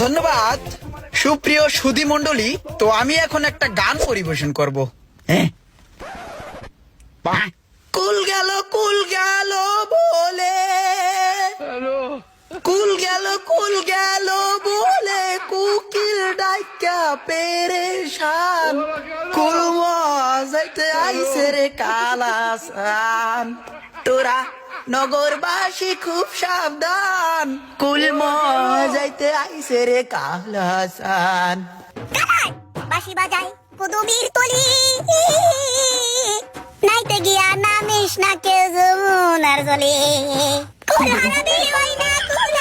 ধন্যবাদ সুপ্রিয় সুধী মণ্ডলী। তো আমি এখন একটা গান পরিবেশন করব। হ্যাঁ, কুল গেল বলে, কুল গেল বলে কুকিল ডাইকা পেরেশান, কুল মজাইতে আইসে রে কালাসান। তোরা নগরবাসী খুব সাবধান, কুল মজাইতে আইসে রে কালাসান। বাঁশি বাজাই পদবীর তলি, নাইতে গিয়া নামিস না কেউ যমুনার জলে। কুল হারাবি হয় না, কুল